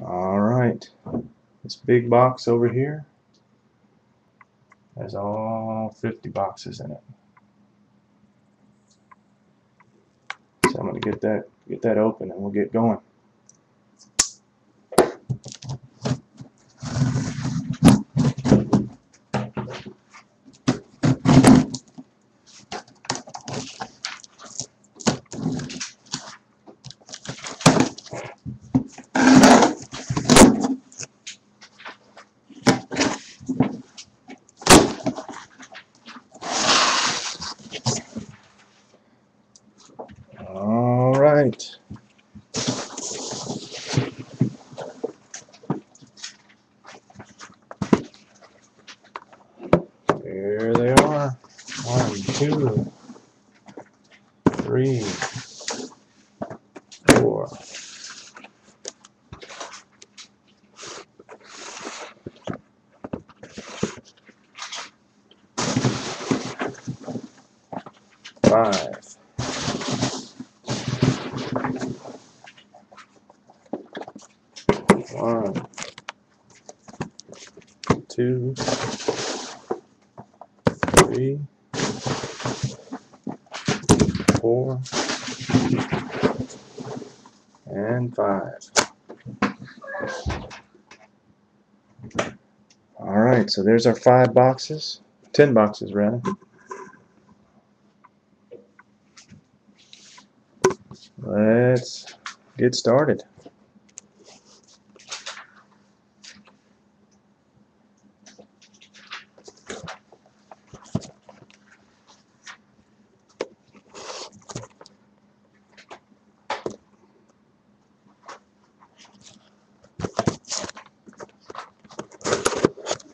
Alright, this big box over here has all 50 boxes in it. So I'm going to get that open and we'll get going. Alright. Here they are. 1, 2, 3, 4. 5. 1, 2, 3, 4, and 5. Alright, so there's our 5 boxes. 10 boxes rather. Let's get started.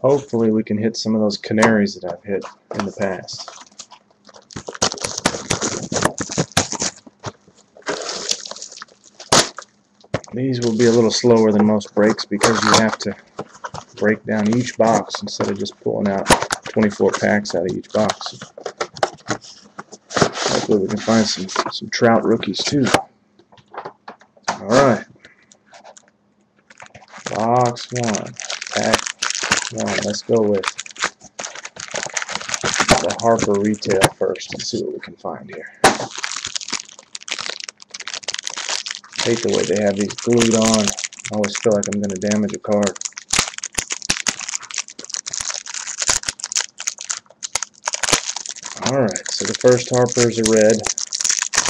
Hopefully we can hit some of those canaries that I've hit in the past. These will be a little slower than most breaks because you have to break down each box instead of just pulling out 24 packs out of each box. Hopefully we can find some trout rookies too. Alright. Box 1. Pack 1. Let's go with the Harper Retail first and see what we can find here. Hate the way they have these glued on. I always feel like I'm going to damage a card. Alright, so the first Harper is a red.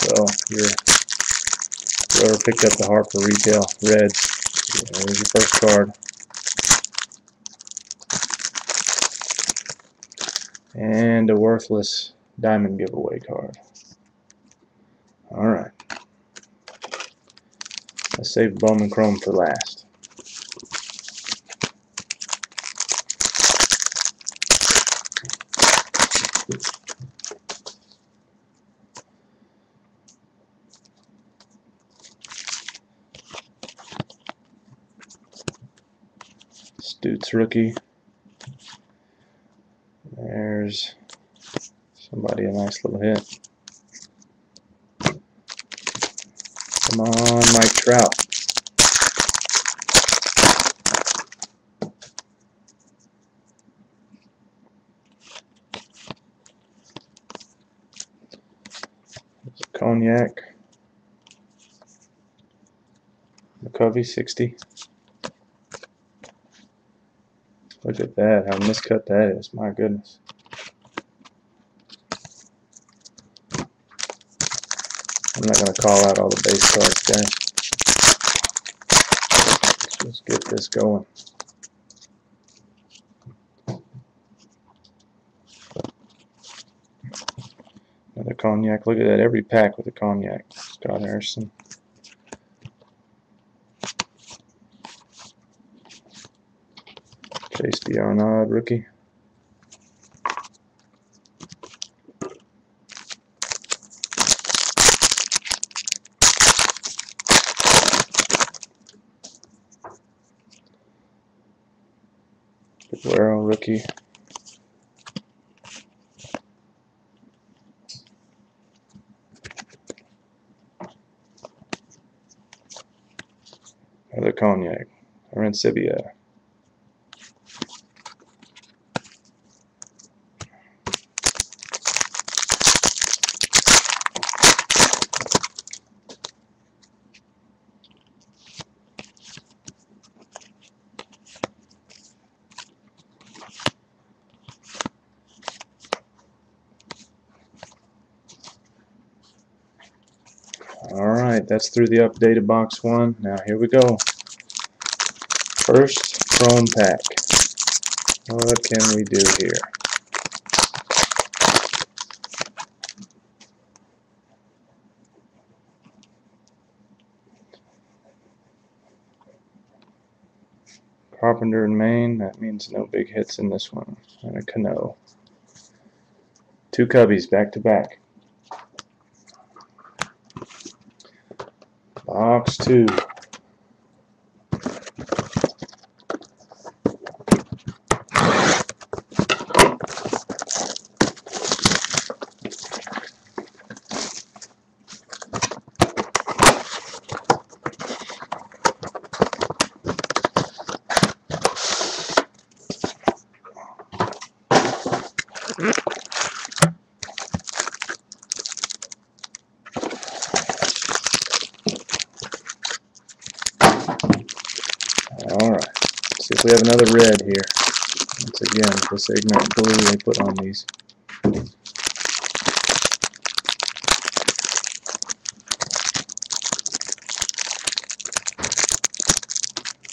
So whoever picked up the Harper Retail red, there's your first card. And a worthless diamond giveaway card. Alright. Let's save Bowman Chrome for last. Stutes rookie. There's somebody a nice little hit. Come on, Mike Trout. Cognac. McCovey 60. Look at that, how miscut that is. My goodness. I'm not going to call out all the base cards, guys. Let's just get this going. Another Cognac. Look at that, every pack with a Cognac. Scott Harrison. Chase D'Arnaud rookie. Guerrero rookie. Another Cognac. Arancibia. Alright, that's through the updated box 1. Now here we go. First chrome pack. What can we do here? Carpenter and Maine, that means no big hits in this one. And a Cano. 2 Cubbies back to back. Box 2. Alright, see if we have another red here. Once again, this ignorant blue they put on these.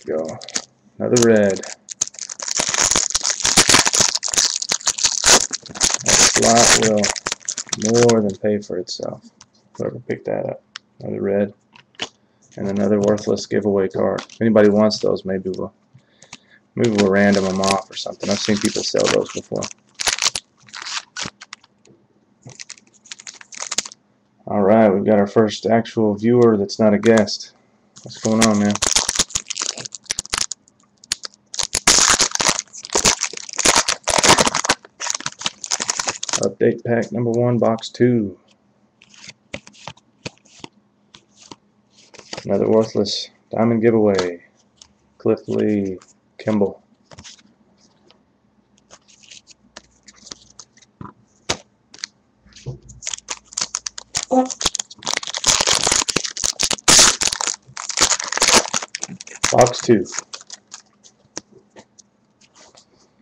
Go. Another red. That slot will more than pay for itself. Whoever picked that up. Another red. And another worthless giveaway card. If anybody wants those, maybe we'll random them off or something. I've seen people sell those before. Alright, we've got our first actual viewer that's not a guest. What's going on, man? Update pack number 1, box 2. Another worthless diamond giveaway. Cliff Lee Kimball. Box 2.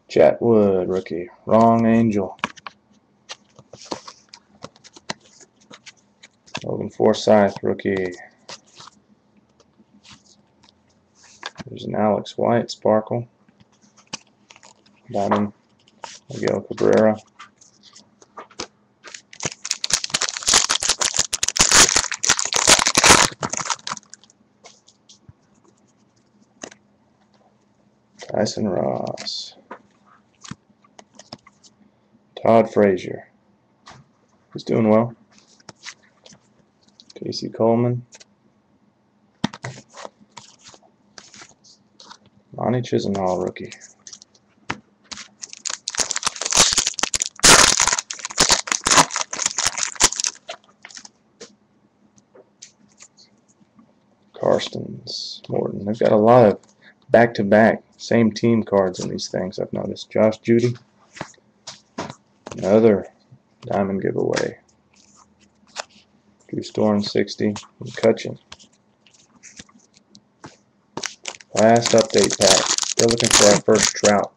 Chatwood rookie. Wrong Angel. Logan Forsythe rookie. There's an Alex White sparkle. Diamond Miguel Cabrera. Tyson Ross. Todd Frazier. He's doing well. Casey Coleman. Lonnie Chisenhall rookie. Karstens, Morton. They've got a lot of back-to-back, same team cards in these things, I've noticed. Josh Judy. Another diamond giveaway. Drew Storm 60. McCutcheon. Last update pack. Still looking for our first Trout.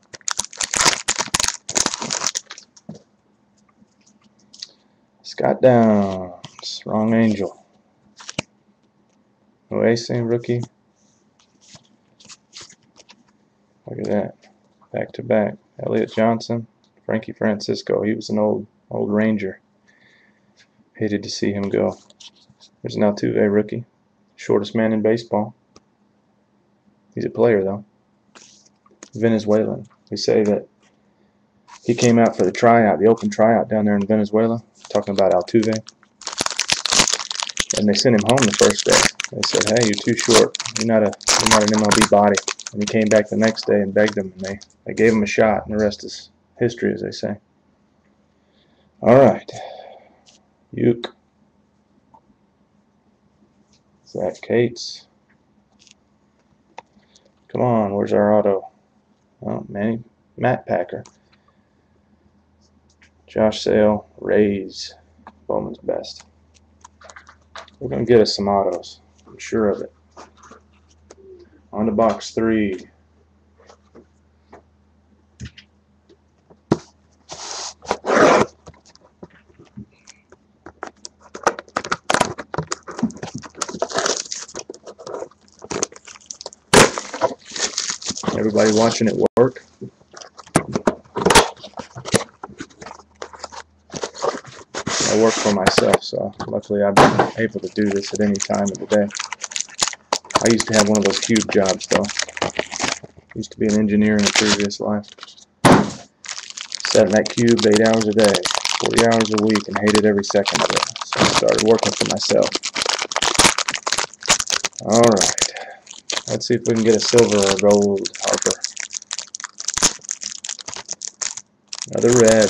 Scott Downs. Wrong Angel. Oase rookie. Look at that. Back to back. Elliott Johnson. Frankie Francisco. He was an old Ranger. Hated to see him go. There's an Altuve rookie. Shortest man in baseball. He's a player, though. Venezuelan. They say that he came out for the tryout, the open tryout down there in Venezuela, talking about Altuve. And they sent him home the first day. They said, "Hey, you're too short. You're not an MLB body." And he came back the next day and begged them, and they gave him a shot, and the rest is history, as they say. All right. Uke. Zach Cates. Come on, where's our auto? Oh, Matt Packer. Josh Sale, Rays, Bowman's Best. We're going to get us some autos. I'm sure of it. On to box 3. Everybody watching it work? I work for myself, so luckily I've been able to do this at any time of the day. I used to have one of those cube jobs, though. Used to be an engineer in a previous life. Sat in that cube 8 hours a day, 40 hours a week, and hated every second of it. So I started working for myself. Alright. Let's see if we can get a silver or gold Harper. Another red.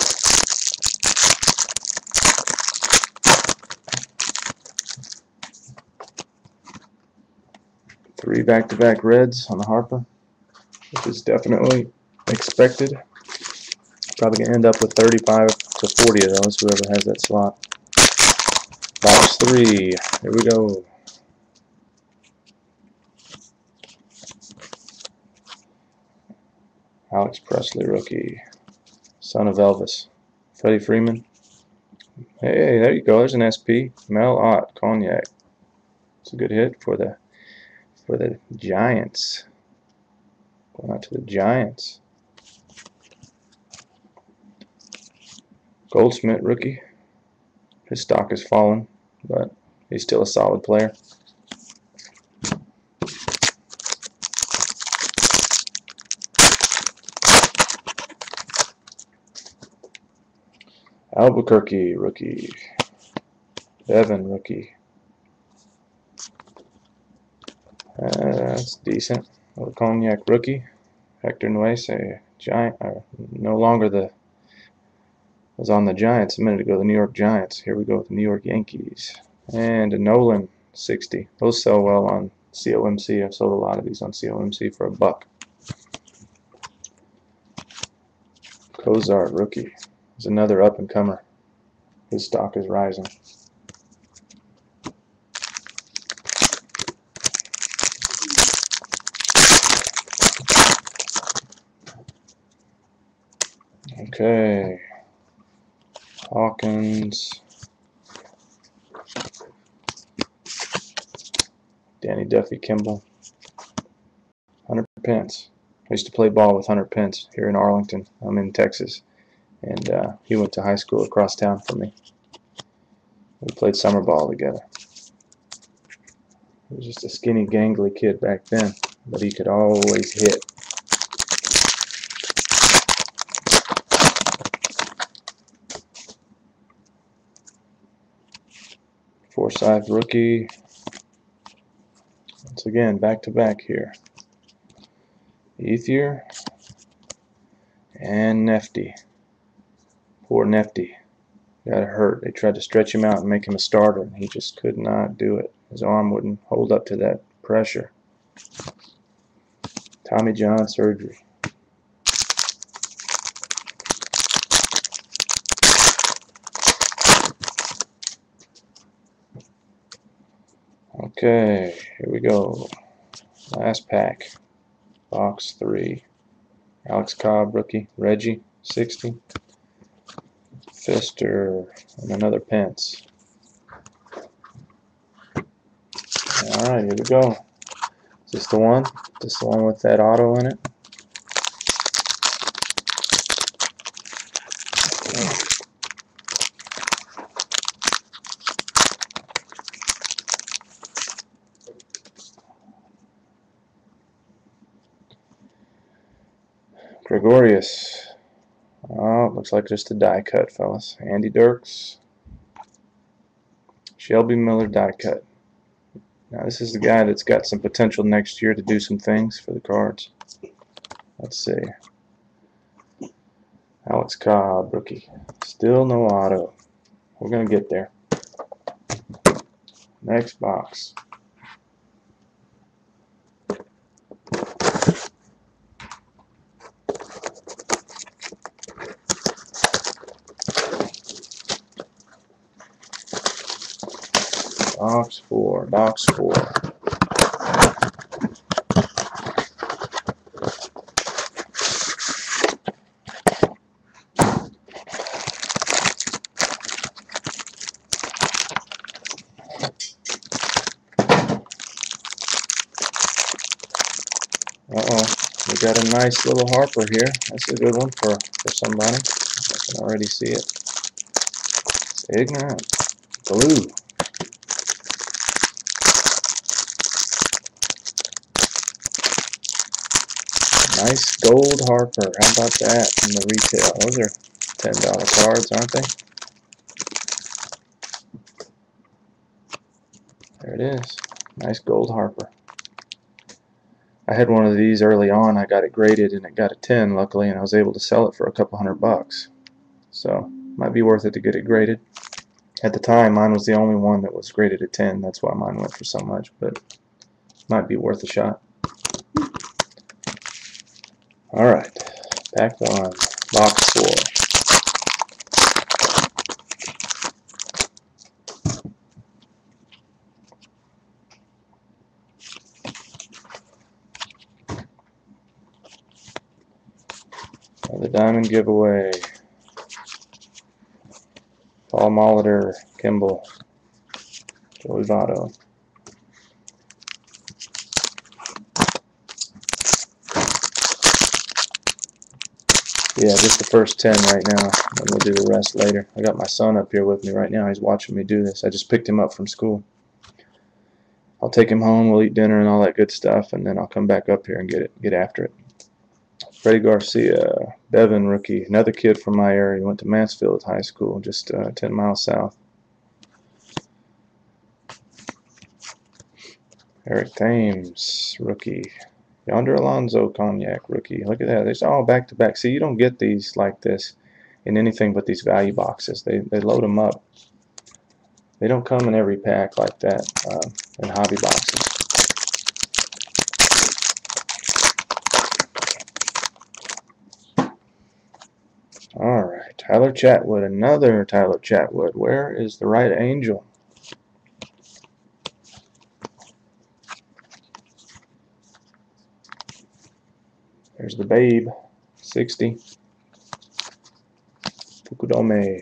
Three back-to-back reds on the Harper, which is definitely expected. Probably going to end up with 35 to 40 of those, whoever has that slot. Box 3. Here we go. Alex Presley, rookie. Son of Elvis. Freddie Freeman. Hey, there you go. There's an SP. Mel Ott, Cognac. It's a good hit for the Giants. Going out to the Giants. Goldsmith, rookie. His stock has fallen, but he's still a solid player. Albuquerque, rookie. Bevan, rookie. That's decent. Little Cognac, rookie. Hector Nuez, Giant. No longer was on the Giants a minute ago. The New York Giants. Here we go with the New York Yankees. And a Nolan, 60. Those sell well on COMC. I've sold a lot of these on COMC for $1. Cozart, rookie. Is another up-and-comer. His stock is rising. Okay. Hawkins. Danny Duffy Kimball. Hunter Pence. I used to play ball with Hunter Pence here in Arlington. I'm in Texas. And he went to high school across town from me. We played summer ball together. He was just a skinny, gangly kid back then, but he could always hit. Forsythe, rookie. Once again, back-to-back here. Ethier and Nefty. Poor Nefty. Got hurt. They tried to stretch him out and make him a starter, and he just could not do it. His arm wouldn't hold up to that pressure. Tommy John surgery. Okay, here we go. Last pack. Box 3. Alex Cobb, rookie. Reggie, 60. Fister, and another Pence. Alright, here we go. Is this the one? Is this the one with that auto in it? Gregorius. Oh, looks like just a die cut, fellas. Andy Dirks. Shelby Miller die cut. Now this is the guy that's got some potential next year to do some things for the Cards. Let's see. Alex Cobb, rookie. Still no auto. We're going to get there. Next box. 4, box 4. We got a nice little Harper here. That's a good one for somebody. I can already see it. Ignorant Blue. Nice gold Harper. How about that in the retail? Those are $10 cards, aren't they? There it is. Nice gold Harper. I had one of these early on. I got it graded and it got a 10 luckily, and I was able to sell it for a couple $100. So might be worth it to get it graded. At the time mine was the only one that was graded a 10. That's why mine went for so much, but might be worth a shot. Alright, pack 1, box 4. The diamond giveaway. Paul Molitor, Kimball, Joey Votto. Yeah, just the first 10 right now, and we'll do the rest later. I got my son up here with me right now. He's watching me do this. I just picked him up from school. I'll take him home, we'll eat dinner and all that good stuff, and then I'll come back up here and get after it. Freddie Garcia, Bevan rookie, another kid from my area. He went to Mansfield High School, just 10 miles south. Eric Thames, rookie. Yonder Alonso Cognac, rookie. Look at that. They're all back-to-back. See, you don't get these like this in anything but these value boxes. They load them up. They don't come in every pack like that in hobby boxes. Alright, Tyler Chatwood. Another Tyler Chatwood. Where is the right angel? There's the Babe, 60. Fukudome.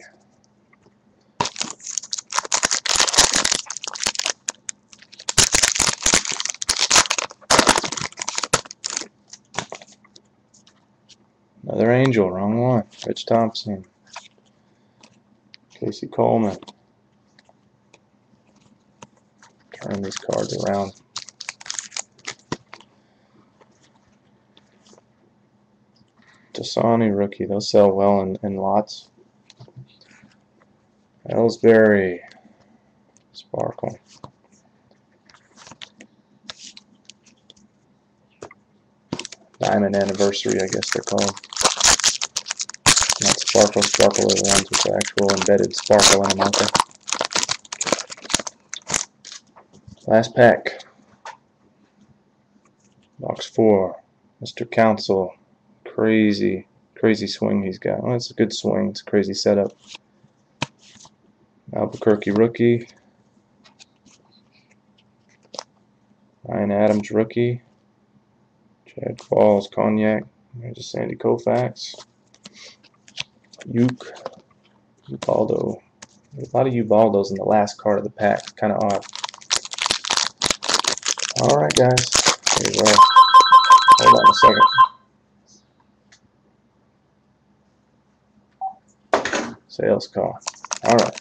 Another angel, wrong one. Rich Thompson. Casey Coleman. Turn these cards around. Dasani rookie. They'll sell well in lots. Ellsbury. Sparkle. Diamond Anniversary, I guess they're called. Not sparkle. Sparkle are the ones with the actual embedded sparkle in them, aren't they? Last pack. Box 4. Mr. Council. Crazy swing he's got. Well, it's a good swing. It's a crazy setup. Albuquerque rookie. Ryan Adams rookie. Chad Qualls Cognac. There's a Sandy Koufax. Ubaldo. There's a lot of Ubaldos in the last card of the pack. Kind of odd. Alright guys. Here's our... Hold on a second. Sales call. Alright.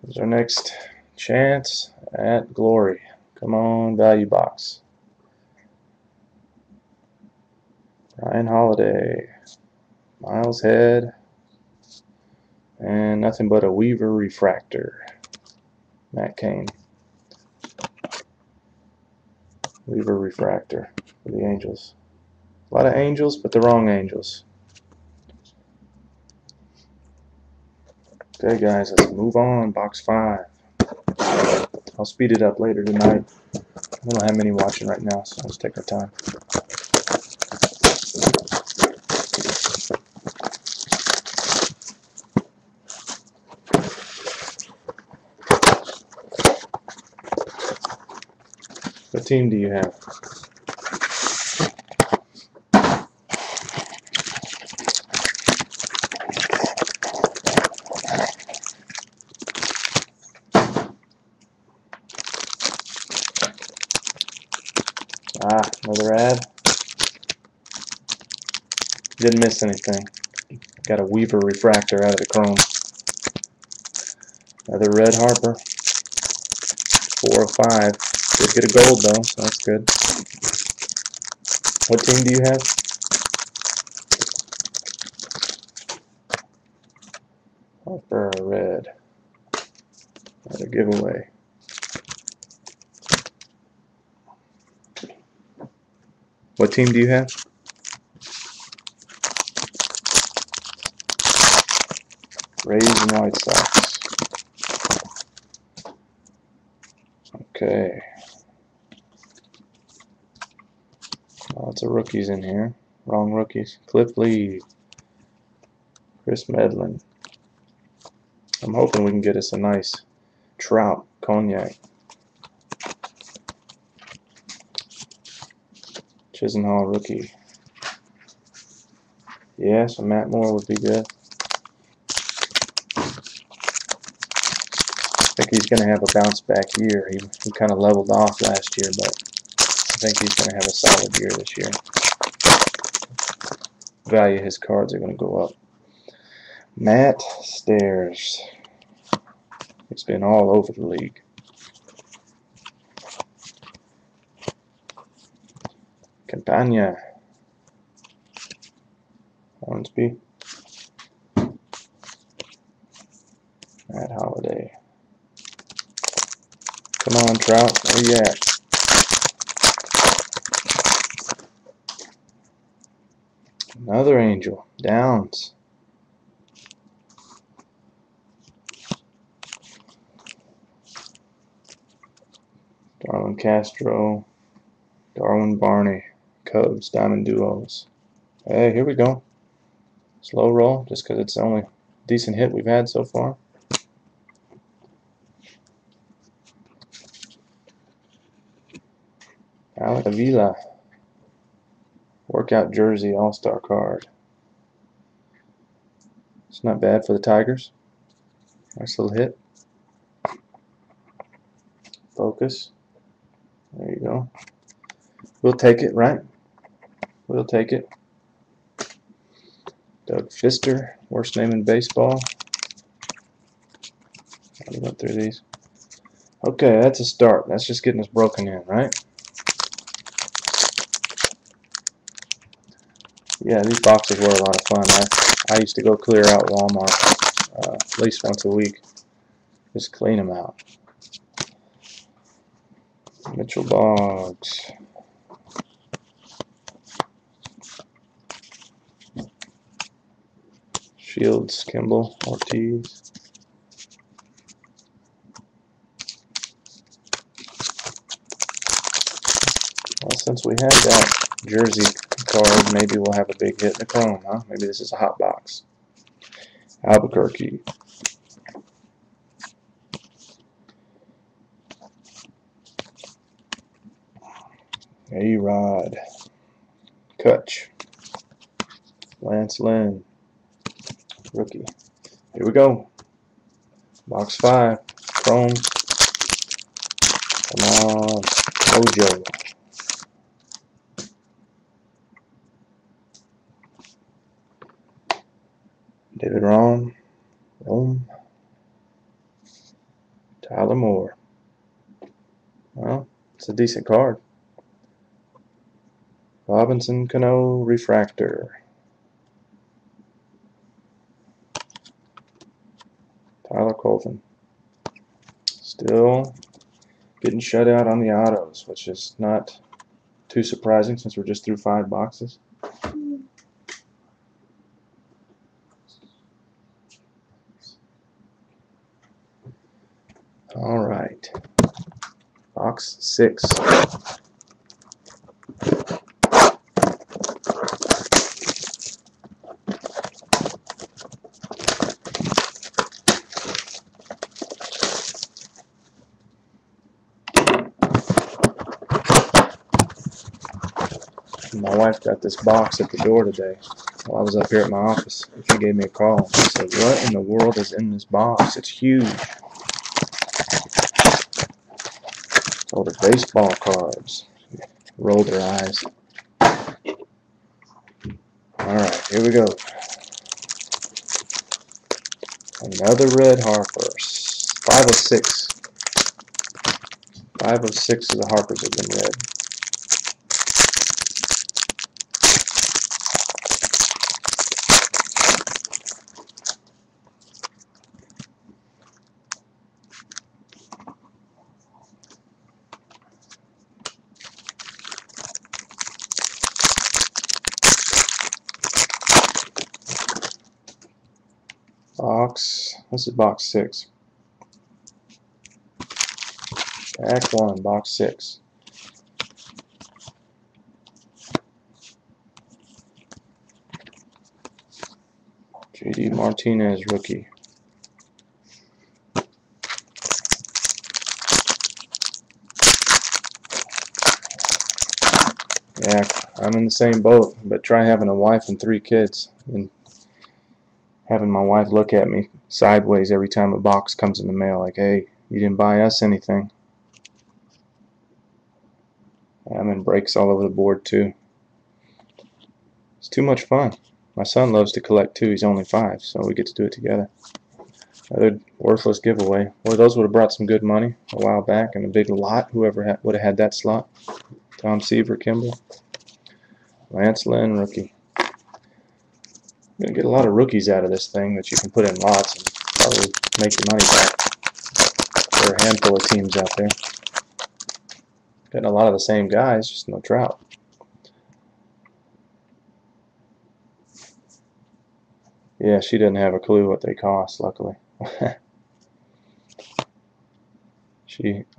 Here's our next chance at glory. Come on, value box. Ryan Holiday. Miles Head. And nothing but a Weaver refractor. Matt Cain. Weaver refractor for the Angels. A lot of Angels, but the wrong Angels. Okay guys, let's move on. Box 5. I'll speed it up later tonight. We don't have many watching right now, so let's take our time. What team do you have? Ah, another ad. Didn't miss anything. Got a Weaver refractor out of the chrome. Another red Harper. 4 of 5. Did get a gold though, so that's good. What team do you have? Harper red. Another giveaway. What team do you have? Rays and White Sox. Okay. Lots of rookies in here. Wrong rookies. Cliff Lee. Chris Medlin. I'm hoping we can get us a nice Trout Cognac. Chisenhall rookie. Yeah, so Matt Moore would be good. I think he's going to have a bounce back year. He kind of leveled off last year, but I think he's going to have a solid year this year. Value of his cards are going to go up. Matt Stairs. He's been all over the league. Campagna. Hornsby. Matt Holiday. Come on, Trout. Where you at? Another Angel. Downs. Darwin Castro. Darwin Barney. Cubs. Diamond Duos. Hey, here we go. Slow roll, just because it's the only decent hit we've had so far. Alec Avila. Workout jersey all-star card. It's not bad for the Tigers. Nice little hit. Focus. There you go. We'll take it, right? We'll take it. Doug Fister, worst name in baseball. I went through these. Okay, that's a start. That's just getting us broken in, right? Yeah, these boxes were a lot of fun. I used to go clear out Walmart at least once a week. Just clean them out. Mitchell Boggs. Shields, Kimball, Ortiz. Well, since we had that jersey card, maybe we'll have a big hit in the chrome, huh? Maybe this is a hot box. Albuquerque. A-Rod. Kutch. Lance Lynn. Rookie. Here we go. Box 5. Chrome. Come on. Mojo. David Rome. Tyler Moore. Well, it's a decent card. Robinson Cano refractor. Tyler Colvin. Still getting shut out on the autos, which is not too surprising since we're just through 5 boxes. All right. Box 6. My wife got this box at the door today while I was up here at my office. She gave me a call. She said, "What in the world is in this box? It's huge." Told her baseball cards. She rolled her eyes. Alright, here we go. Another red Harpers. 5 of 6. 5 of 6 of the Harpers have been red. Box, this is box 6. Pack 1, box 6. JD Martinez, rookie. Yeah, I'm in the same boat, but try having a wife and 3 kids and having my wife look at me sideways every time a box comes in the mail like, "Hey, you didn't buy us anything." I'm in breaks all over the board too. It's too much fun. My son loves to collect too. He's only 5, so we get to do it together. Another worthless giveaway. Boy, those would have brought some good money a while back in a big lot. Whoever would have had that slot. Tom Seaver, Kimball. Lance Lynn, rookie. You're going to get a lot of rookies out of this thing that you can put in lots and probably make your money back. There are a handful of teams out there. Getting a lot of the same guys, just no Trout. Yeah, she doesn't have a clue what they cost, luckily.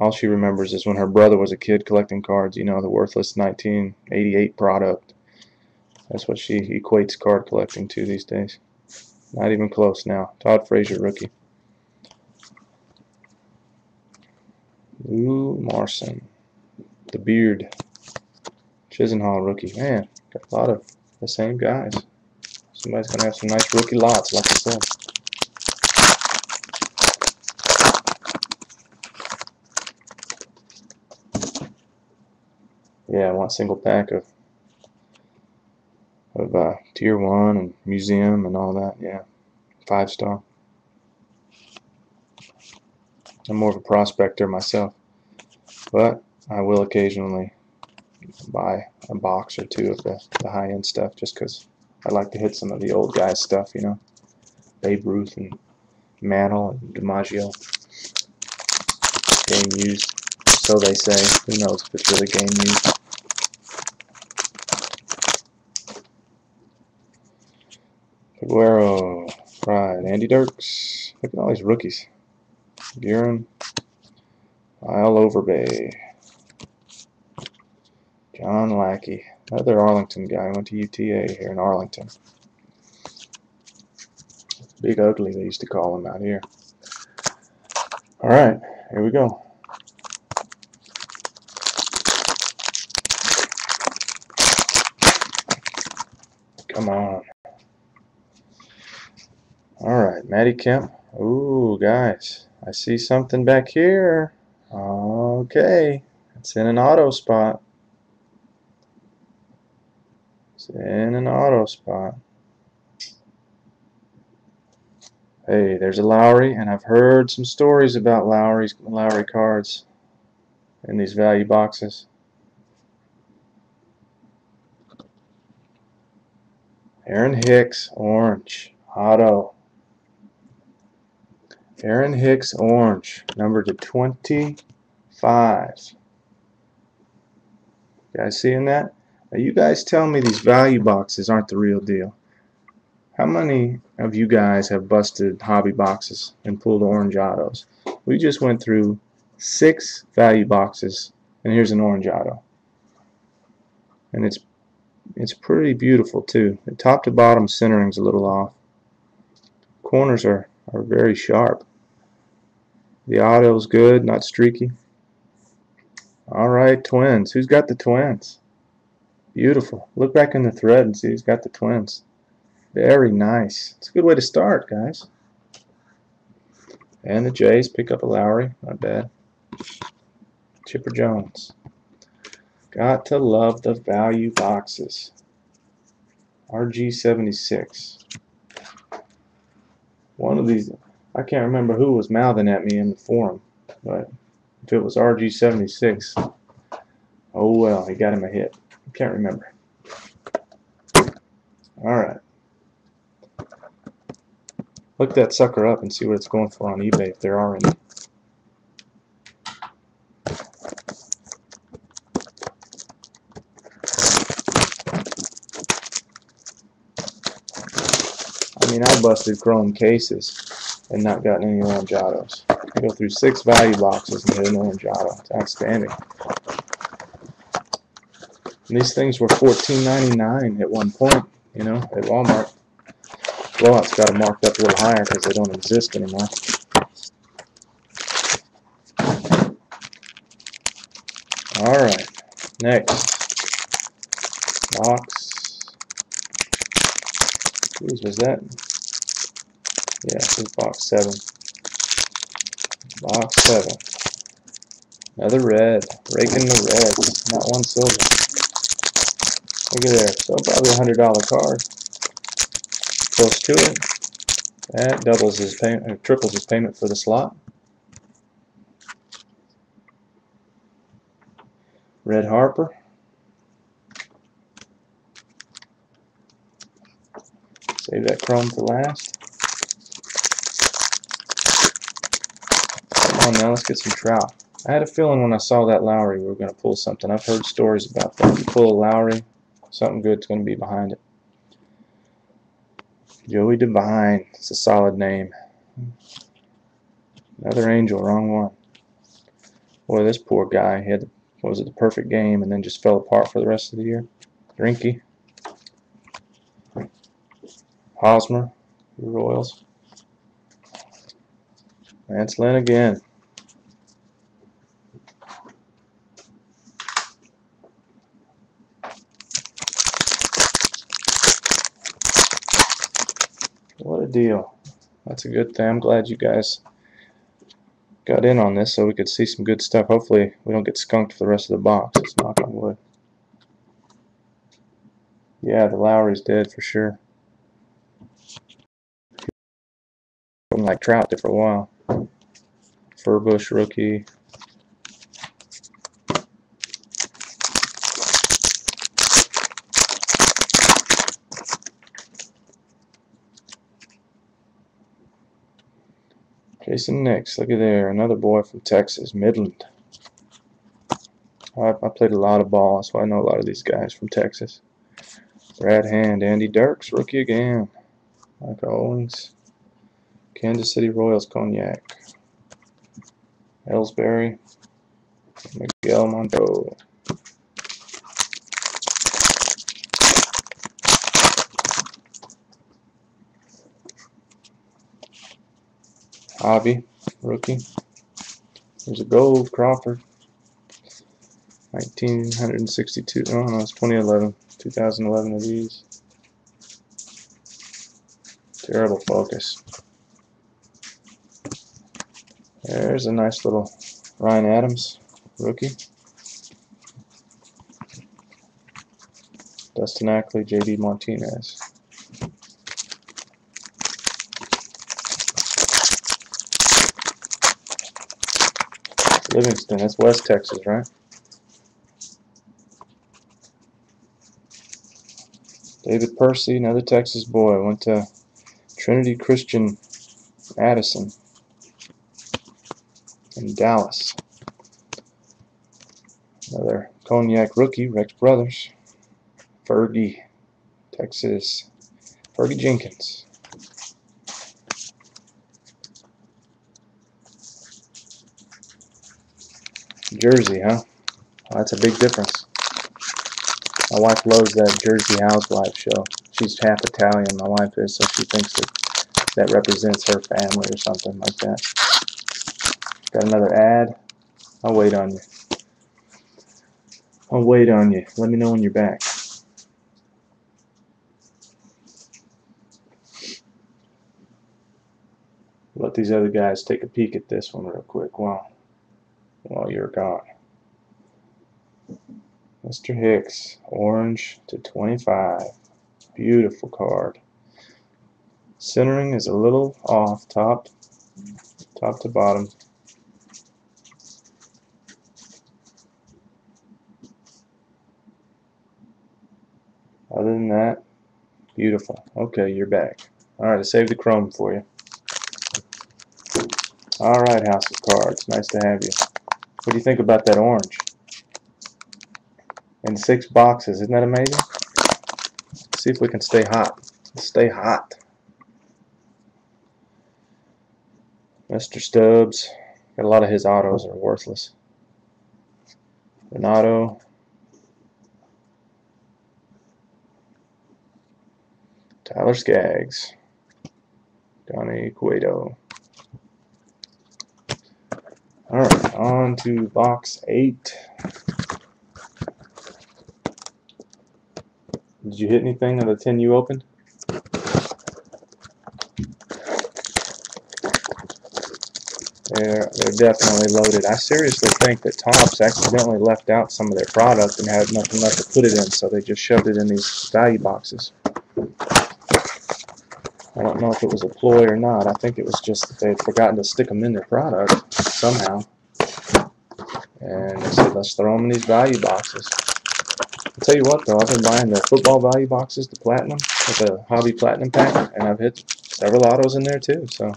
All she remembers is when her brother was a kid collecting cards, you know, the worthless 1988 product. That's what she equates card collecting to these days. Not even close now. Todd Frazier, rookie. Lou Marson. The Beard. Chisenhall, rookie. Man, got a lot of the same guys. Somebody's going to have some nice rookie lots, like I said. Yeah, I want a single pack of Tier 1 and Museum and all that. Yeah, 5-star. I'm more of a prospector myself, but I will occasionally buy a box or 2 of the high-end stuff just because I like to hit some of the old guys stuff, you know. Babe Ruth and Mantle and DiMaggio. Game used, so they say. Who knows if it's really game used. Aguero, right, Andy Dirks. Look at all these rookies. Guerin, Kyle Overbay, John Lackey, another Arlington guy. Went to UTA here in Arlington. Big Ugly, they used to call him out here. All right, here we go. Come on. All right, Matty Kemp. Ooh, guys, I see something back here. Okay, it's in an auto spot. It's in an auto spot. Hey, there's a Lowry, and I've heard some stories about Lowry cards in these value boxes. Aaron Hicks, orange, auto. Aaron Hicks, orange, number to 25. You guys seeing that? Now you guys tell me these value boxes aren't the real deal. How many of you guys have busted hobby boxes and pulled orange autos? We just went through 6 value boxes, and here's an orange auto. And it's pretty beautiful too. The top to bottom centering's a little off. Corners are very sharp. The auto's good, not streaky. Alright, Twins. Who's got the Twins? Beautiful. Look back in the thread and see he's got the twins. Very nice. It's a good way to start, guys. And the Jays pick up a Lowry. Not bad. Chipper Jones. Got to love the value boxes. RG76. One of these, I can't remember who was mouthing at me in the forum, but if it was RG76, oh well, he got him a hit. I can't remember. Alright. Look that sucker up and see what it's going for on eBay if there are any. I mean, I busted chrome cases and not gotten any orange autos. I go through 6 value boxes and get an orange auto. It's outstanding. And these things were $14.99 at one point, you know, at Walmart. Blowout's got them marked up a little higher because they don't exist anymore. Alright, next. Box. Whose was that? Yeah, this is box 7. Box 7. Another red. Raking the reds. Not one silver. Look at there. So probably $100 card. Close to it. That doubles his payment, or triples his payment for the slot. Red Harper. Save that chrome for last. Come on now, let's get some Trout. I had a feeling when I saw that Lowry we were going to pull something. I've heard stories about that. You pull a Lowry, something good's going to be behind it. Joey Devine. It's a solid name. Another Angel, wrong one. Boy, this poor guy, he had, what was it, the perfect game and then just fell apart for the rest of the year. Greinke. Hosmer, the Royals. Lance Lynn again. What a deal. That's a good thing. I'm glad you guys got in on this so we could see some good stuff. Hopefully we don't get skunked for the rest of the box. Let's knock on wood. Yeah, the Lowry's dead for sure. Like Trout did for a while. Furbush rookie. Jason Nix, look at there, another boy from Texas, Midland. I played a lot of ball, so I know a lot of these guys from Texas. Brad Hand, Andy Dirks, rookie again. Michael Owens, Kansas City Royals Cognac. Ellsbury, Miguel Monto. Javi, rookie. There's a gold Crawford. 1962. Oh no, it's 2011. 2011 of these. Terrible focus. There's a nice little Ryan Adams, rookie. Dustin Ackley, J.D. Martinez. Livingston, that's West Texas, right? David Percy, another Texas boy, went to Trinity Christian Addison in Dallas. Another Cognac rookie, Rex Brothers. Fergie, Texas. Fergie Jenkins. Jersey, huh? Well, that's a big difference. My wife loves that Jersey Housewife show. She's half Italian, my wife is, so she thinks that represents her family or something like that. Got another ad. I'll wait on you. I'll wait on you. Let me know when you're back. let these other guys take a peek at this one real quick while you're gone. Mr. Hicks, orange to 25. Beautiful card. Centering is a little off, top to bottom. Other than that, beautiful. Okay, you're back. Alright, I saved the chrome for you. Alright, House of Cards. Nice to have you. What do you think about that orange? In 6 boxes. Isn't that amazing? Let's see if we can stay hot. Stay hot. Mr. Stubbs. Got a lot of his autos are worthless. Renato. Tyler Skaggs. Donnie Cueto. Alright, on to box 8. Did you hit anything on the 10 you opened? They're definitely loaded. I seriously think that Topps accidentally left out some of their product and had nothing left to put it in, so they just shoved it in these value boxes. I don't know if it was a ploy or not. I think it was just that they had forgotten to stick them in their product somehow. And they said, let's throw them in these value boxes. I'll tell you what, though, I've been buying the football value boxes, the platinum, with the hobby platinum pack, and I've hit several autos in there too. So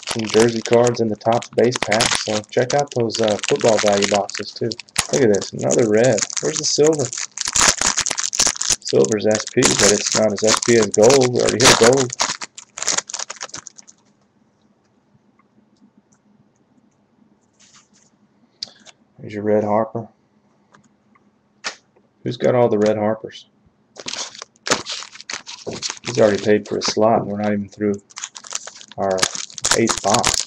some jersey cards in the Topps base pack. So check out those football value boxes too. Look at this, another red. Where's the silver? Silver's SP, but it's not as SP as gold. We already hit gold. There's your red Harper. Who's got all the red Harpers? He's already paid for his slot, and we're not even through our 8th box.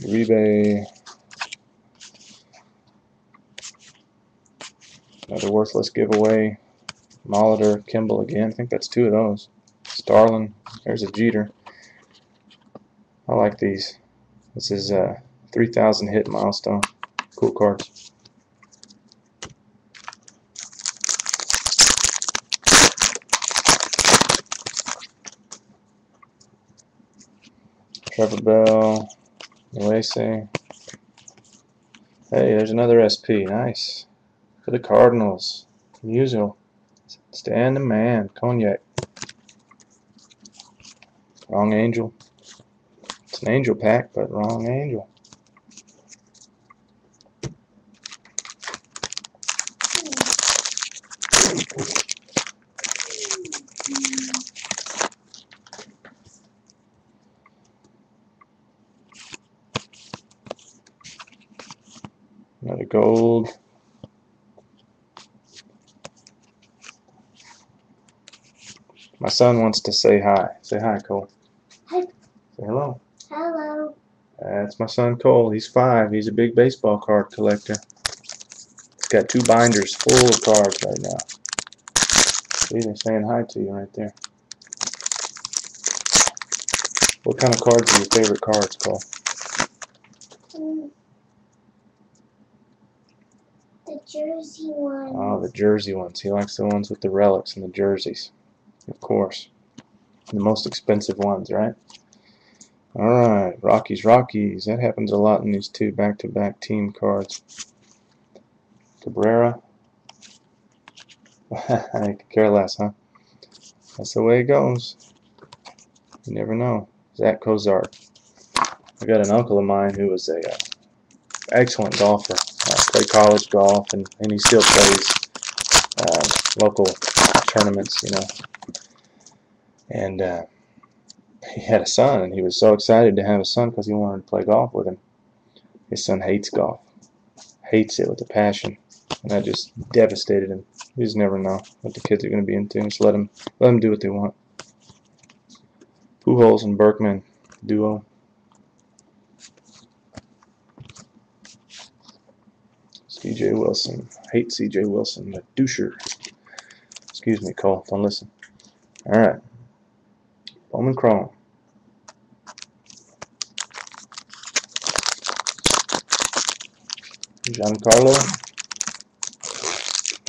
Uribe. Another worthless giveaway. Molitor, Kimball again. I think that's 2 of those. Starlin. There's a Jeter. I like these. This is a 3,000 hit milestone. Cool cards. Trevor Bell. Nuese. Hey, there's another SP. Nice. For the Cardinals. Musial. Stan the Man. Cognac. Wrong Angel. It's an Angel pack, but wrong Angel. Another gold. My son wants to say hi. Say hi, Cole. Hi. Say hello. Hello. That's my son Cole. He's 5. He's a big baseball card collector. He's got 2 binders full of cards right now. See, they're saying hi to you right there. What kind of cards are your favorite cards, Cole? The jersey ones. Oh, the jersey ones. He likes the ones with the relics and the jerseys. Of course. The most expensive ones, right? Alright, Rockies. That happens a lot in these 2 back-to-back team cards. Cabrera. I could care less, huh? That's the way it goes. You never know. Zach Cozart. I got an uncle of mine who was a excellent golfer. Played college golf, and he still plays local tournaments, you know. And he had a son, and he was so excited to have a son because he wanted to play golf with him. His son hates golf. Hates it with a passion. And that just devastated him. You just never know what the kids are going to be into. Just let them do what they want. Pujols and Berkman duo. It's DJ C.J. Wilson. Hate C.J. Wilson, but doucher. Excuse me, Cole. Don't listen. All right. Bowman Chrome. Giancarlo.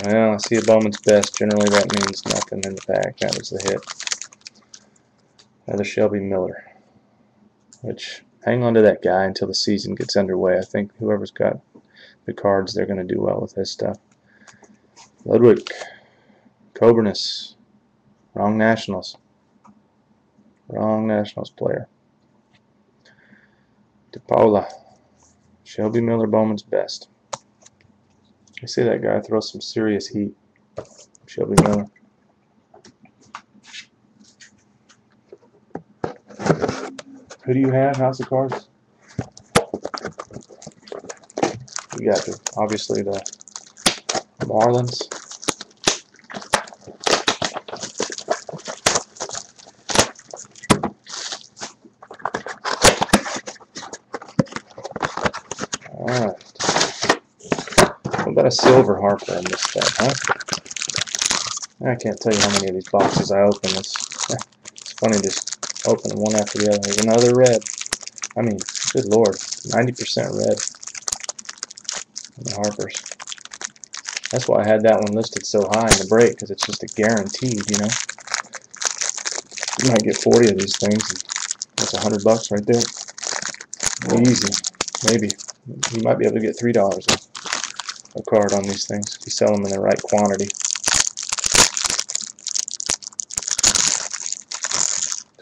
Well, I see a Bowman's Best. Generally, that means nothing in the pack. That was the hit. Another Shelby Miller. Which, hang on to that guy until the season gets underway. I think whoever's got the cards, they're going to do well with this stuff. Ludwig. Coburnus. Wrong Nationals. Wrong Nationals player. DePaula. Shelby Miller, Bowman's Best. I see that guy throw some serious heat. Shelby Miller. Who do you have? House of Cards? You got obviously the Marlins. Alright. What about a silver Harper in this thing, huh? I can't tell you how many of these boxes I open. It's funny just opening one after the other. There's another red. I mean, good lord, 90% red in the Harpers. That's why I had that one listed so high in the break, because it's just a guaranteed, you know. You might get 40 of these things, and that's $100 right there. Easy, maybe. You might be able to get $3 a card on these things if you sell them in the right quantity.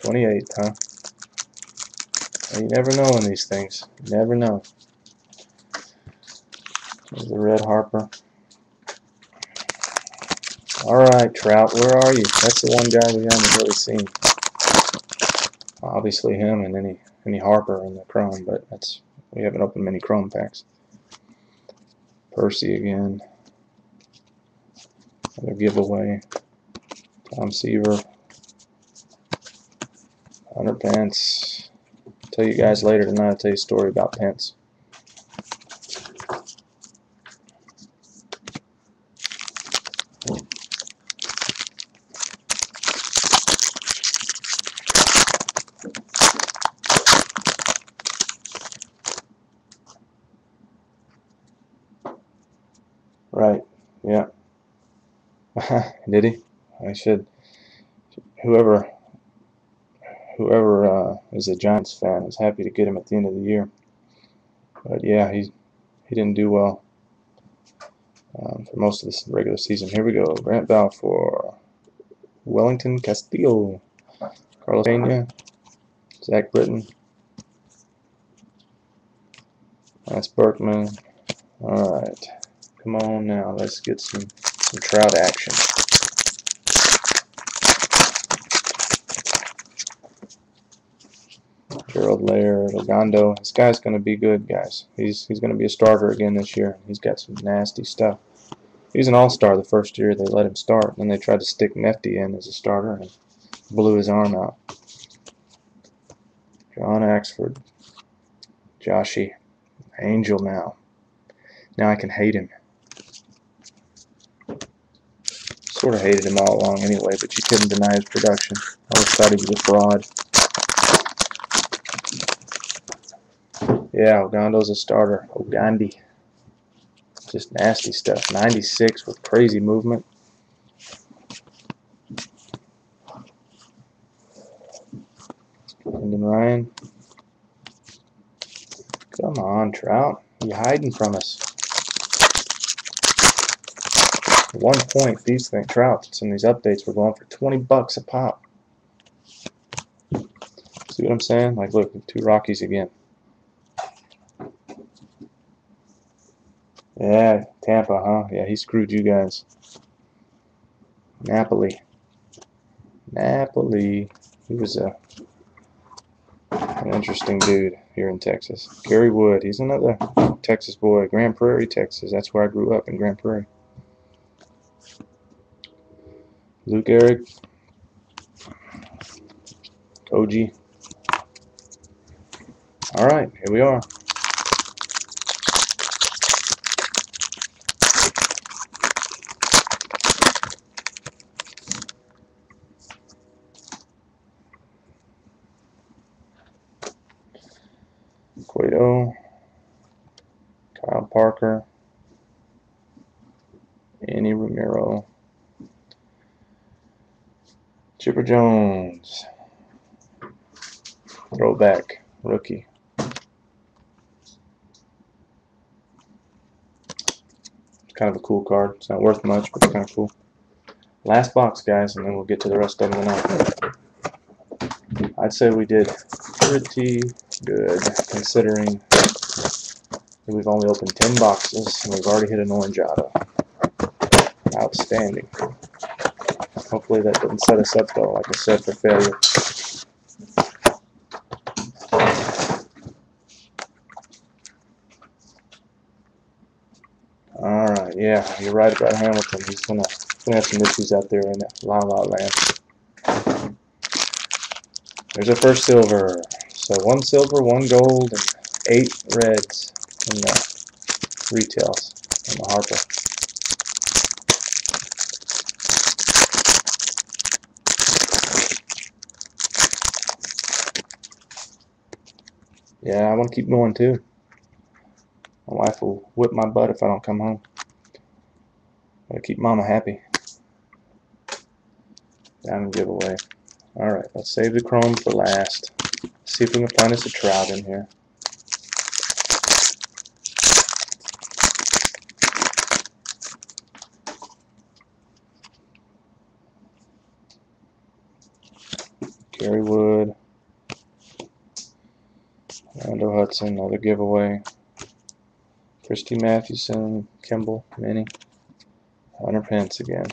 28, huh? Well, you never know in these things. You never know. There's the red Harper. Alright, Trout, where are you? That's the one guy we haven't really seen. Obviously him and any Harper in the Chrome, but we haven't opened many Chrome packs. Percy again. Another giveaway. Tom Seaver. Hunter Pence. I'll tell you guys later tonight. I'll tell you a story about Pence. Right, yeah. Did he? I should. Whoever is a Giants fan is happy to get him at the end of the year. But yeah, he didn't do well for most of this regular season. Here we go. Grant Balfour, Wellington Castillo, Carlos Pena, Zach Britton. That's Berkman. All right. Come on now, let's get some Trout action. Gerald Laird, Ogando. This guy's going to be good, guys. He's going to be a starter again this year. He's got some nasty stuff. He's an all-star the first year they let him start. And then they tried to stick Nefty in as a starter and blew his arm out. John Axford. Joshy. Angel now. Now I can hate him. Sort of hated him all along anyway, but you couldn't deny his production. I always thought he was a fraud. Yeah, Ogando's a starter. Ogandi. Just nasty stuff. 96 with crazy movement. Lyndon Ryan. Come on, Trout. You hiding from us. 1 point, these things, Trouts in these updates were going for $20 a pop. See what I'm saying? Like, look, 2 Rockies again. Yeah, Tampa, huh? Yeah, he screwed you guys. Napoli. He was an interesting dude here in Texas. Gary Wood, he's another Texas boy. Grand Prairie, Texas. That's where I grew up, in Grand Prairie. Luke Eric. Koji. Alright, here we are. Cueto, Kyle Parker, Annie Romero, Chipper Jones, throwback rookie. Kind of a cool card. It's not worth much, but it's kind of cool. Last box, guys, and then we'll get to the rest of them tonight. I'd say we did pretty good considering we've only opened 10 boxes and we've already hit an orange auto. Outstanding. Hopefully that didn't set us up though, like I said, for failure. Alright, yeah, you're right about Hamilton. He's gonna have some issues out there in La La Land. There's our first silver. So 1 silver, 1 gold, and 8 reds in the retails in the Harper. Yeah, I want to keep going too. My wife will whip my butt if I don't come home. Gotta keep Mama happy. Diamond giveaway. Alright, let's save the chrome for last. See if we can find us a Trout in here. Gary Wood. Orlando Hudson, another giveaway. Christy Mathewson, Kimball, Minnie. Hunter Pence again.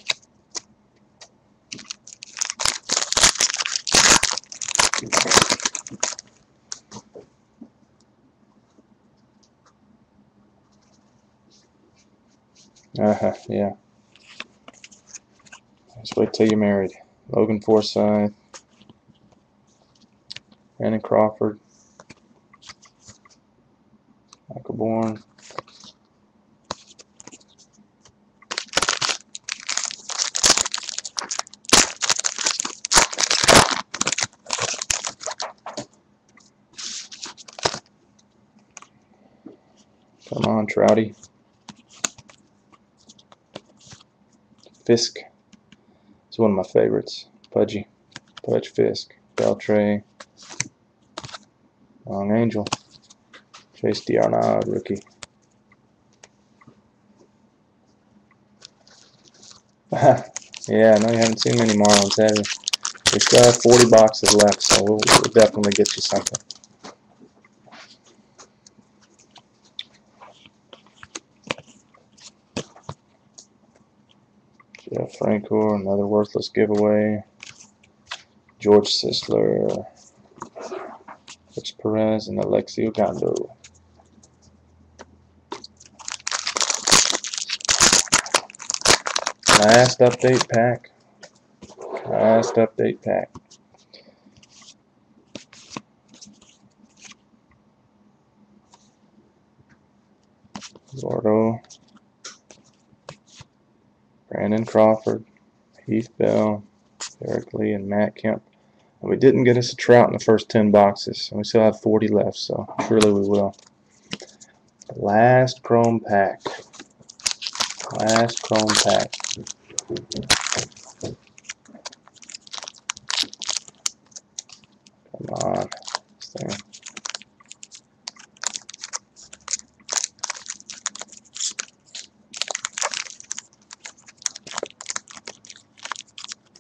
Yeah. Just wait till you're married. Logan Forsythe, Brandon Crawford, Michael Bourne, come on, Trouty, Fisk is one of my favorites. Pudge Fisk, Beltray, Long Angel, Chase D'Arnaud, rookie. Yeah, no, you haven't seen many Marlins, have you? We still have 40 boxes left, so we'll definitely get you something. Jeff Francoeur, another worthless giveaway. George Sisler, Rich Perez, and Alexi Ogando. Last update pack. Last update pack. Gordo, Brandon Crawford, Heath Bell, Eric Lee, and Matt Kemp. And we didn't get us a Trout in the first 10 boxes, and we still have 40 left, so surely we will. Last chrome pack. Last chrome pack. Come on. This thing.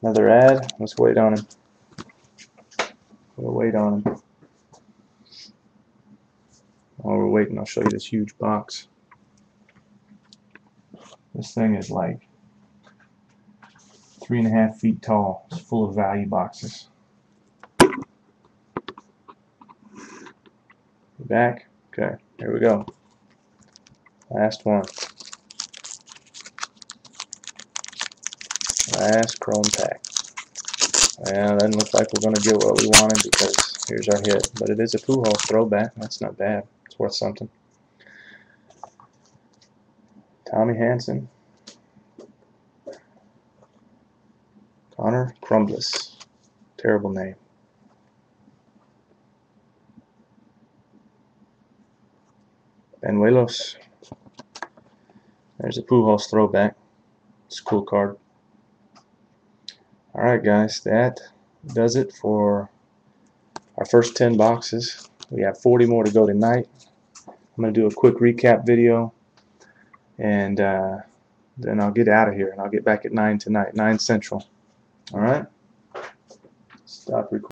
Another ad. Let's wait on him. We'll wait on him. While we're waiting, I'll show you this huge box. This thing is like 3.5 feet tall. It's full of value boxes. Back? Okay, here we go. Last one. Last chrome pack. Well, doesn't look like we're going to get what we wanted because here's our hit. But it is a Pujols throwback. That's not bad. It's worth something. Tommy Hanson. Connor Crumbliss. Terrible name. Benuelos. There's a Pujols throwback. It's a cool card. Alright guys, that does it for our first 10 boxes. We have 40 more to go tonight. I'm going to do a quick recap video, and then I'll get out of here, and I'll get back at 9 tonight, 9 Central. Alright? Stop recording.